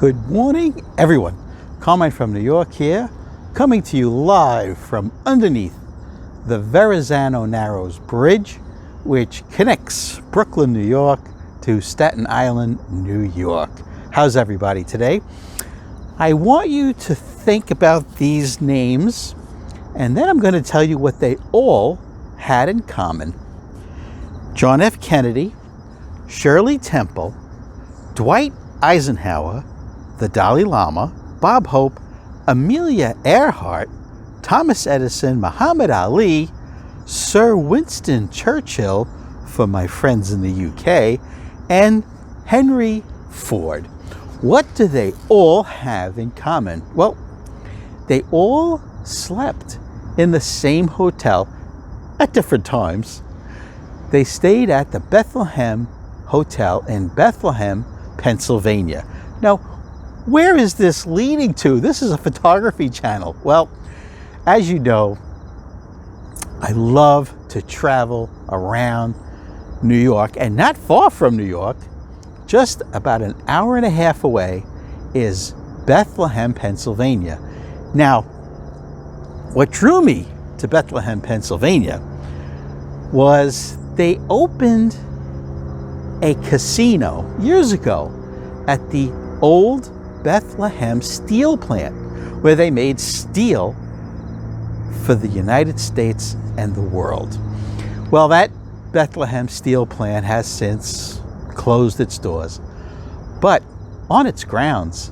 Good morning, everyone. Carmine from New York here, coming to you live from underneath the Verrazano Narrows Bridge, which connects Brooklyn, New York to Staten Island, New York. How's everybody today? I want you to think about these names, and then I'm going to tell you what they all had in common. John F. Kennedy, Shirley Temple, Dwight Eisenhower, the Dalai Lama, Bob Hope, Amelia Earhart, Thomas Edison, Muhammad Ali, Sir Winston Churchill, for my friends in the UK, and Henry Ford. What do they all have in common? Well, they all slept in the same hotel at different times. They stayed at the Bethlehem Hotel in Bethlehem, Pennsylvania. Now, where is this leading to? This is a photography channel. Well, as you know, I love to travel around New York, and not far from New York, just about an hour and a half away, is Bethlehem, Pennsylvania. Now, what drew me to Bethlehem, Pennsylvania was they opened a casino years ago at the old Bethlehem steel plant, where they made steel for the United States and the world. Well, that Bethlehem steel plant has since closed its doors, but on its grounds,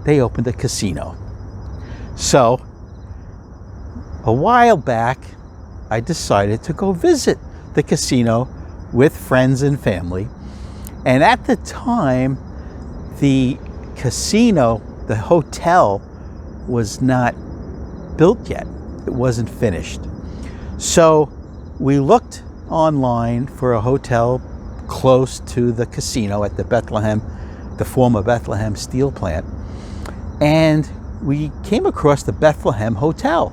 they opened a casino. So, a while back, I decided to go visit the casino with friends and family. And at the time, the casino, the hotel, was not built yet. It wasn't finished. So we looked online for a hotel close to the casino at the Bethlehem, the former Bethlehem steel plant. And we came across the Bethlehem Hotel.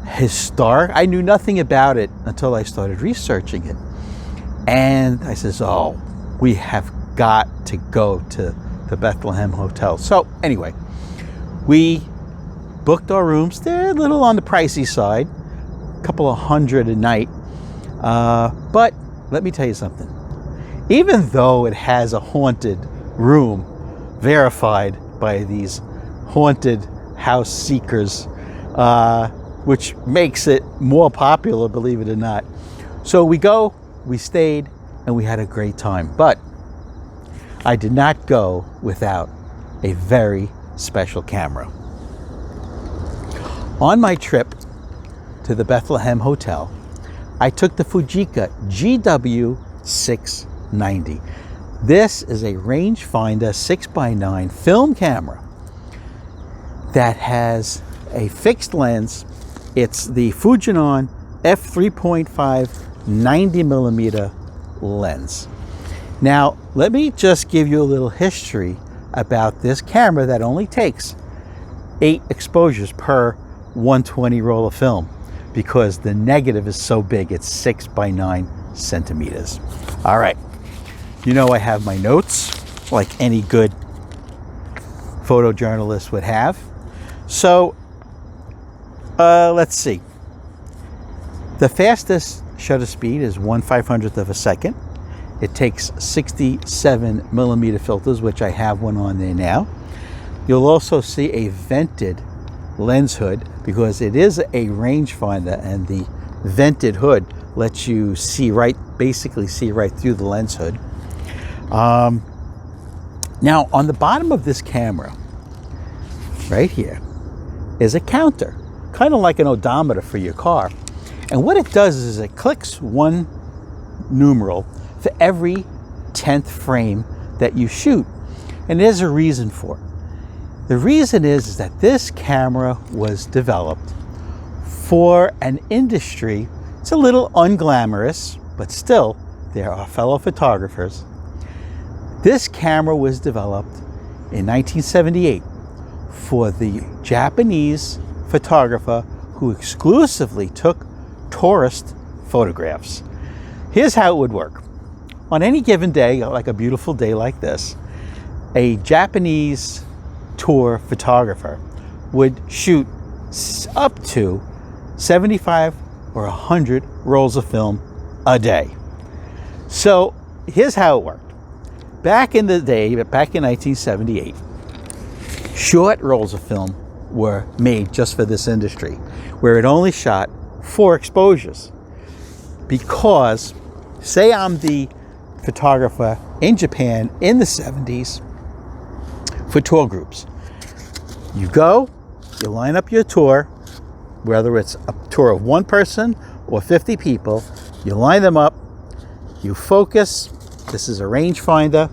Historic. I knew nothing about it until I started researching it. And I says, oh, we have got to go to the Bethlehem Hotel. So anyway, we booked our rooms. They're a little on the pricey side, a couple of $100 a night. But let me tell you something. Even though it has a haunted room verified by these haunted house seekers, which makes it more popular, believe it or not. So we stayed, and we had a great time. But I did not go without a very special camera. On my trip to the Bethlehem Hotel, I took the FUJICA GW690. This is a rangefinder 6x9 film camera that has a fixed lens. It's the Fujinon f3.5 90mm lens. Now, let me just give you a little history about this camera that only takes 8 exposures per 120 roll of film, because the negative is so big, it's 6x9 centimeters. All right, you know I have my notes, like any good photojournalist would have. So, let's see. The fastest shutter speed is 1/500th of a second. It takes 67mm filters, which I have one on there now. You'll also see a vented lens hood, because it is a rangefinder, and the vented hood lets you basically see right through the lens hood. Now, on the bottom of this camera, right here, is a counter, kind of like an odometer for your car. And what it does is it clicks one numeral for every 10th frame that you shoot. And there's a reason for it. The reason is that this camera was developed for an industry. It's a little unglamorous, but still, there are fellow photographers. This camera was developed in 1978 for the Japanese photographer who exclusively took tourist photographs. Here's how it would work. On any given day, like a beautiful day like this, a Japanese tour photographer would shoot up to 75 or 100 rolls of film a day. So here's how it worked. Back in the day, back in 1978, short rolls of film were made just for this industry, where it only shot 4 exposures. Because, say I'm the photographer in Japan in the 70s for tour groups. You go, you line up your tour, whether it's a tour of 1 person or 50 people, you line them up, you focus. This is a rangefinder.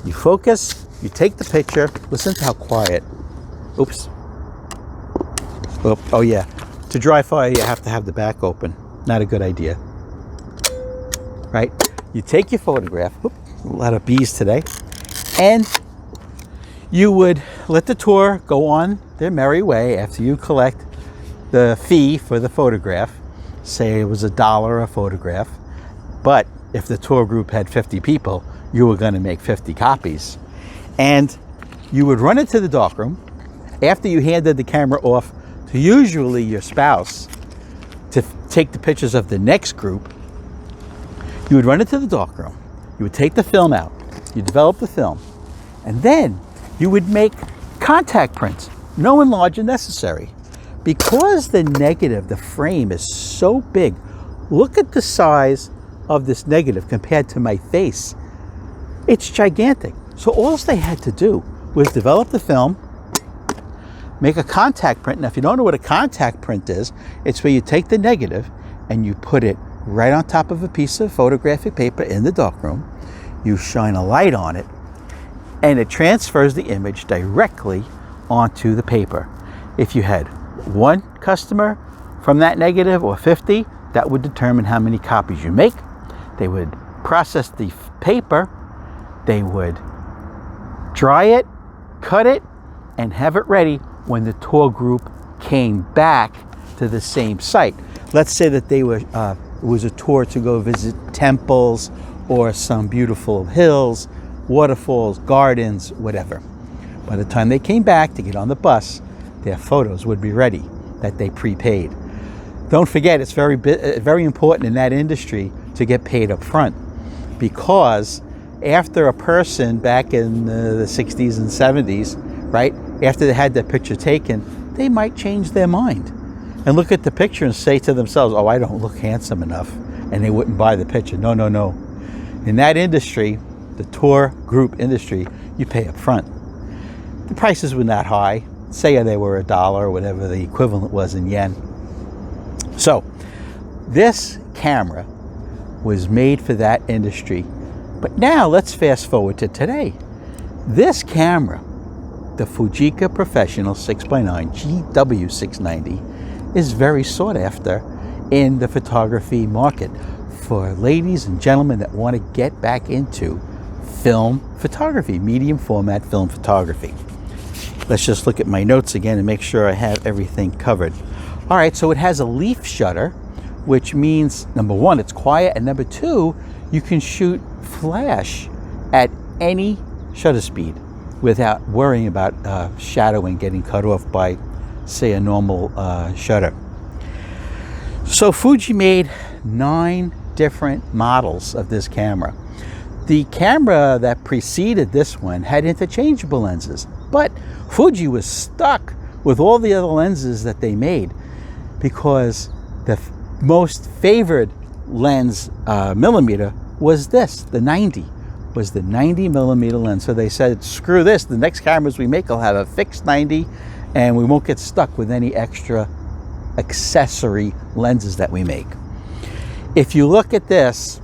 You focus, you take the picture. Listen to how quiet. Oops. Oh yeah. To dry fire, you have to have the back open. Not a good idea. Right? You take your photograph. Oops, a lot of bees today. And you would let the tour go on their merry way after you collect the fee for the photograph. Say it was $1 a photograph. But if the tour group had 50 people, you were going to make 50 copies. And you would run into the darkroom after you handed the camera off to usually your spouse to take the pictures of the next group. You would run into the darkroom, you would take the film out, you develop the film, and then you would make contact prints, no enlarger necessary. Because the negative, the frame is so big, look at the size of this negative compared to my face. It's gigantic. So all they had to do was develop the film, make a contact print. Now, if you don't know what a contact print is, it's where you take the negative and you put it right on top of a piece of photographic paper in the darkroom. You shine a light on it, and it transfers the image directly onto the paper. If you had 1 customer from that negative or 50, that would determine how many copies you make. They would process the paper, they would dry it, cut it, and have it ready when the tour group came back to the same site. Let's say that they were it was a tour to go visit temples or some beautiful hills, waterfalls, gardens, whatever. By the time they came back to get on the bus, their photos would be ready that they prepaid. Don't forget, it's very important in that industry to get paid up front, because after a person back in the 60s and 70s, right, after they had their picture taken, they might change their mind and look at the picture and say to themselves, oh, I don't look handsome enough, and they wouldn't buy the picture. No, no, no. In that industry, the tour group industry, you pay up front. The prices were not high. Say they were $1 or whatever the equivalent was in yen. So this camera was made for that industry. But now let's fast forward to today. This camera, the FUJICA Professional 6x9 GW690, is very sought after in the photography market for ladies and gentlemen that want to get back into film photography, medium format film photography. Let's just look at my notes again and make sure I have everything covered. All right, so it has a leaf shutter, which means, number 1, it's quiet, and number 2, you can shoot flash at any shutter speed without worrying about shadowing getting cut off by, say, a normal shutter. So Fuji made 9 different models of this camera. The camera that preceded this one had interchangeable lenses, but Fuji was stuck with all the other lenses that they made because the most favored lens millimeter was this, the 90, was the 90 millimeter lens. So they said, screw this, the next cameras we make will have a fixed 90 and we won't get stuck with any extra accessory lenses that we make. If you look at this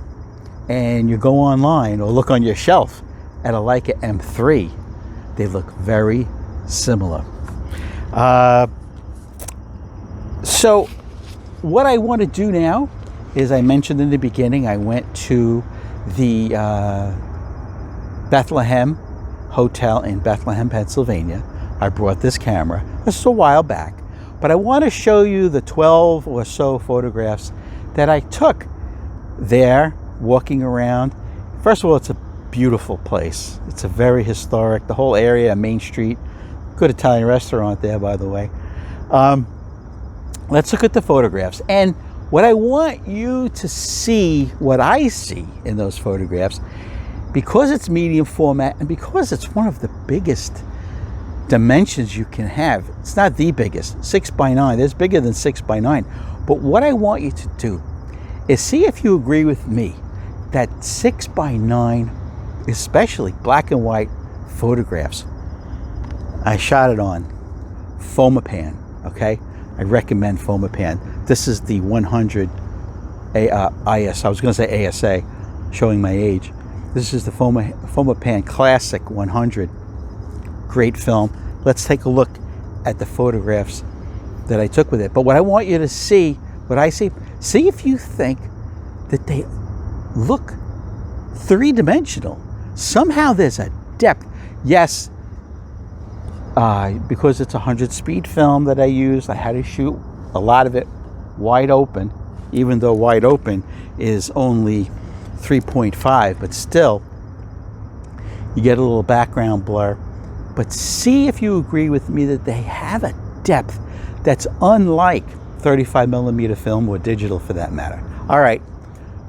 and you go online or look on your shelf at a Leica M3, they look very similar. So what I want to do now is, I mentioned in the beginning, I went to the Bethlehem Hotel in Bethlehem, Pennsylvania. I brought this camera. This is a while back, but I want to show you the 12 or so photographs that I took there walking around. First of all, it's a beautiful place. It's a very historic, the whole area, Main Street. Good Italian restaurant there, by the way. Let's look at the photographs. And what I want you to see, what I see in those photographs, because it's medium format and because it's one of the biggest dimensions you can have. It's not the biggest, 6x9. There's bigger than 6x9. But what I want you to do is see if you agree with me that 6x9, especially black and white photographs, I shot it on Fomapan, okay? I recommend Fomapan. This is the 100 IS. I was going to say ASA, showing my age. This is the Fomapan Classic 100. Great film. Let's take a look at the photographs that I took with it. But what I want you to see, what I see if you think that they look three-dimensional. Somehow there's a depth. Yes, because it's a 100 speed film that I used, I had to shoot a lot of it wide open, even though wide open is only 3.5, but still you get a little background blur. But see if you agree with me that they have a depth that's unlike 35mm film or digital for that matter. All right,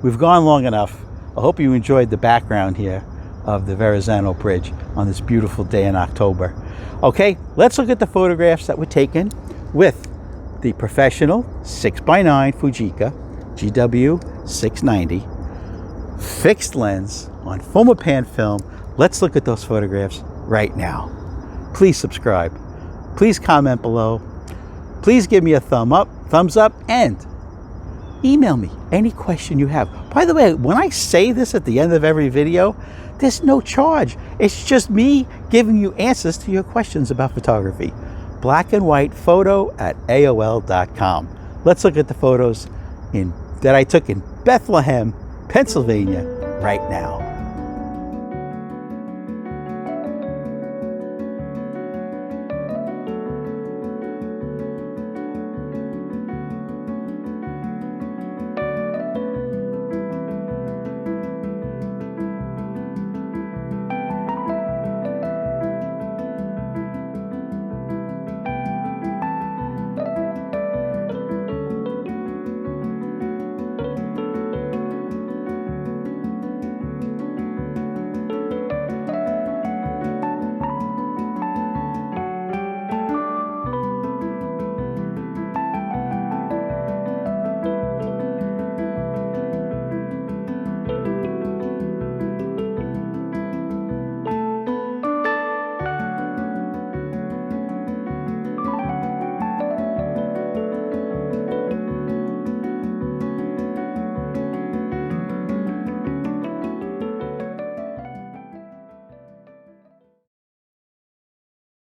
we've gone long enough. I hope you enjoyed the background here of the Verrazzano Bridge on this beautiful day in October. Okay, let's look at the photographs that were taken with the professional 6x9 FUJICA GW690 fixed lens on Fomapan film. Let's look at those photographs right now. Please subscribe. Please comment below. Please give me a thumbs up, and email me any question you have. By the way, when I say this at the end of every video, there's no charge. It's just me giving you answers to your questions about photography. Black and white photo at AOL.com. Let's look at the photos that I took in Bethlehem, Pennsylvania right now.